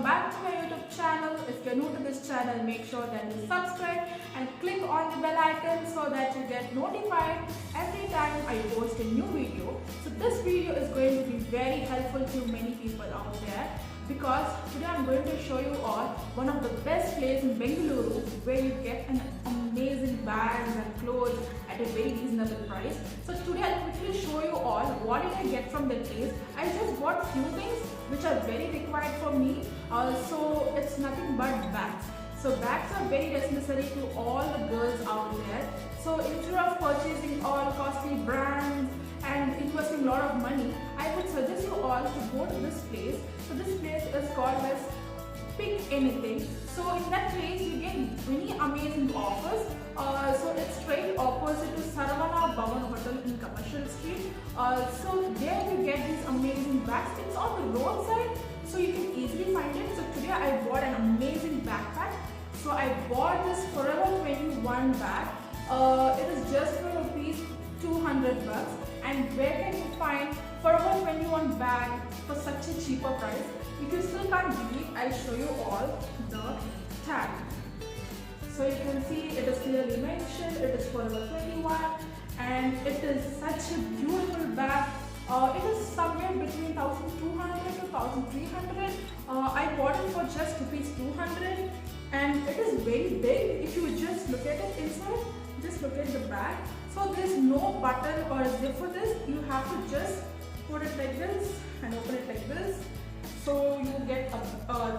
back to my YouTube channel. If you're new to this channel, make sure that you subscribe and click on the bell icon so that you get notified every time I post a new video. So this video is going to be very helpful to many people out there, because today I'm going to show you all one of the best places in Bengaluru where you get an amazing bags and clothes at a very reasonable price. So today I'll quickly show you all what did I get from that place. I just bought few things which are very required for me. So it's nothing but bags. So bags are very necessary to all the girls out there. So instead of purchasing all costly brands and investing a lot of money, I would suggest you all to go to this place. So this place is called as Pick Anything. So in that place you get many amazing offers. So it's straight opposite to Saravana Bhavan Hotel in Commercial Street. So there you get these amazing bags. It's on the roadside, so you can easily find it. So today I bought an amazing backpack. So I bought this Forever 21 bag. It is just for rupees 200 bucks. And where can you find Forever 21 bag for such a cheaper price? If you still can't believe, I'll show you all the tag. So you can see it is clearly mentioned, it is Forever 21 and it is such a beautiful bag. It is somewhere between 1200 to 1300. I bought it for just rupees 200 and it is very big. If you just look at it inside, just look at the bag. So there is no button or a zip for this. You have to just put it like this and open it like this. So you get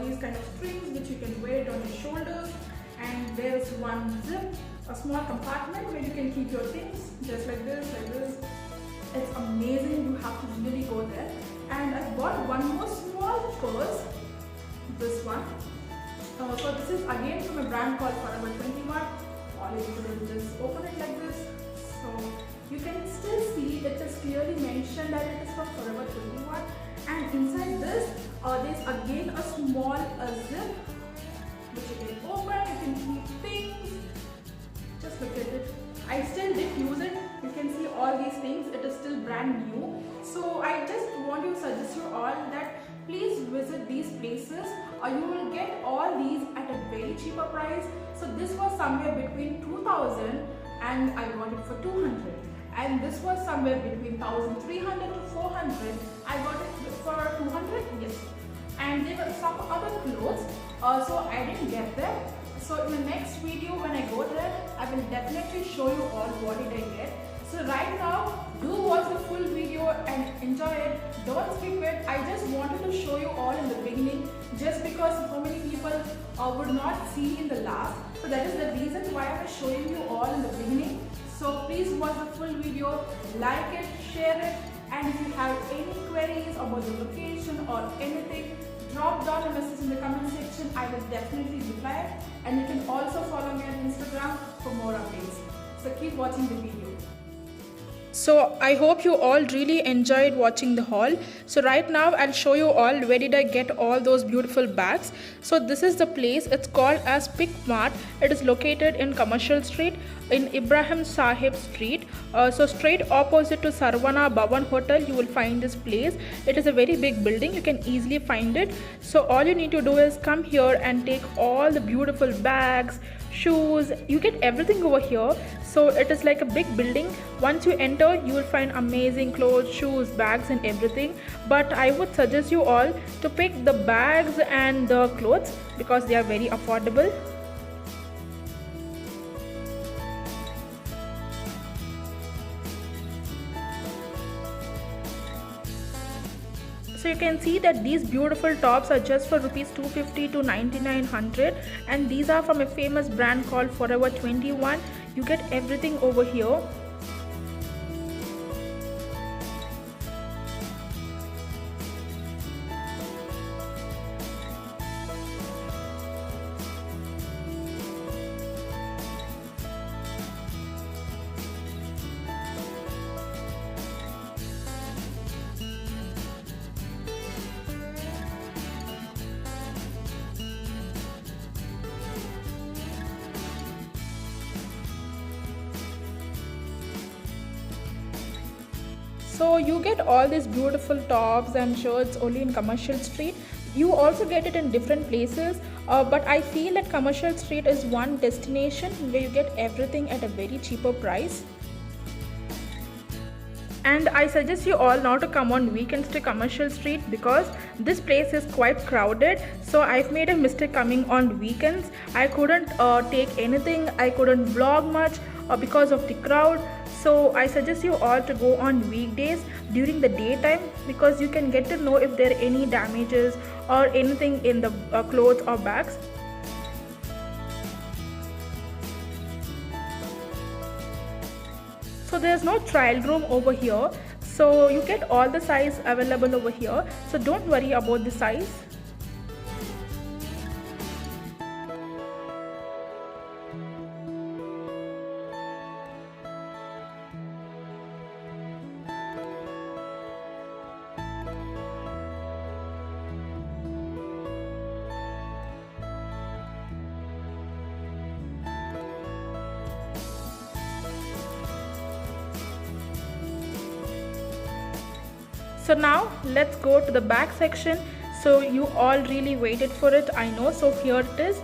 these kind of strings which you can wear it on your shoulders, and there is one zip, a small compartment where you can keep your things just like this, like this. It's amazing, you have to really go there. And I bought one more small purse, this one. So this is again from a brand called Forever 21. All you do is just open it like this. So you can still see it is clearly mentioned that it is from Forever 21. And inside this, there's again a small zip which you can open, you can keep things. Just look at it. I still did use it. You can see all these things. It is still brand new. So I just want to suggest you all that please visit these places. You will get all these at a very cheaper price. So this was somewhere between 2000 and I got it for 200. And this was somewhere between 1300 to 400. I got it for 200. Yes. And there were some other clothes, so I didn't get them. So in the next video when I go there, I will definitely show you all what did I get. So right now, do watch the full video and enjoy it. Don't skip it. I just wanted to show you all in the beginning, just because so many people would not see in the last. So that is the reason why I was showing you all in the beginning. So please watch the full video, like it, share it, and if you have any queries about the location or anything, drop down a message in the comment section. I will definitely reply, and you can also follow me on Instagram for more updates. So keep watching the video. So I hope you all really enjoyed watching the haul. So right now I'll show you all where did I get all those beautiful bags. So this is the place. It's called as Pick Mart. It is located in Commercial Street in Ibrahim Sahib Street. So straight opposite to Saravana Bhavan Hotel you will find this place. It is a very big building. You can easily find it. So all you need to do is come here and take all the beautiful bags, shoes. You get everything over here. So it is like a big building. Once you enter, you will find amazing clothes, shoes, bags and everything. But I would suggest you all to pick the bags and the clothes because they are very affordable. So you can see that these beautiful tops are just for rupees 250 to 9900, and these are from a famous brand called Forever 21. You get everything over here. So you get all these beautiful tops and shirts only in Commercial Street. You also get it in different places, but I feel that Commercial Street is one destination where you get everything at a very cheaper price. And I suggest you all not to come on weekends to Commercial Street because this place is quite crowded. So I've made a mistake coming on weekends. I couldn't take anything, I couldn't vlog much because of the crowd. So I suggest you all to go on weekdays during the daytime because you can get to know if there are any damages or anything in the clothes or bags. So there's no trial room over here, so you get all the size available over here, so don't worry about the size. So now let's go to the back section. So you all really waited for it, I know. So here it is.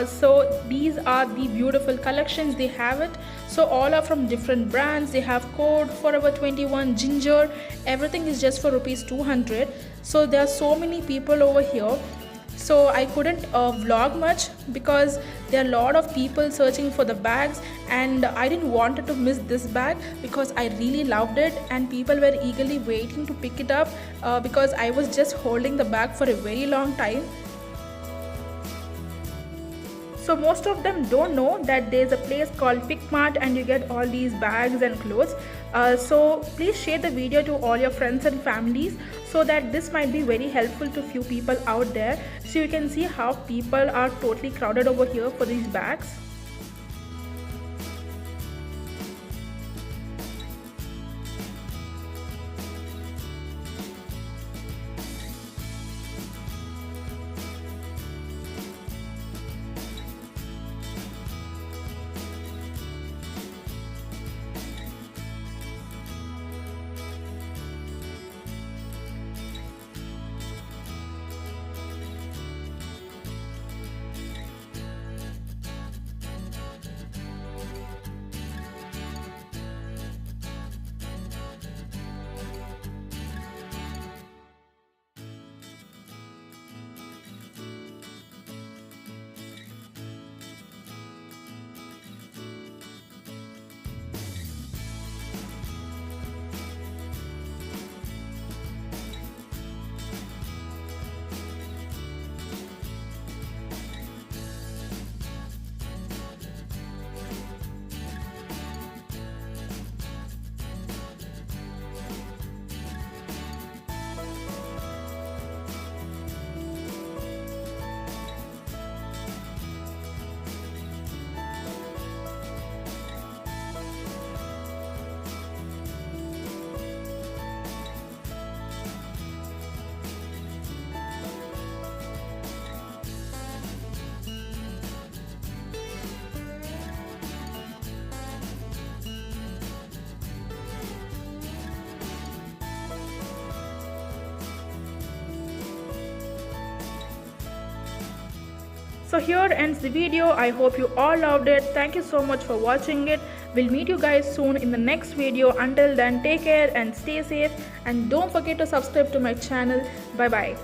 So these are the beautiful collections, they have it. So all are from different brands. They have Code, Forever 21, Ginger. Everything is just for rupees 200. So there are so many people over here. So I couldn't vlog much because there are a lot of people searching for the bags, and I didn't want to miss this bag because I really loved it and people were eagerly waiting to pick it up because I was just holding the bag for a very long time. So most of them don't know that there's a place called PicMart and you get all these bags and clothes. So please share the video to all your friends and families so that this might be very helpful to few people out there. So you can see how people are totally crowded over here for these bags. So here ends the video. I hope you all loved it. Thank you so much for watching it. We'll meet you guys soon in the next video. Until then, take care and stay safe. And don't forget to subscribe to my channel. Bye bye.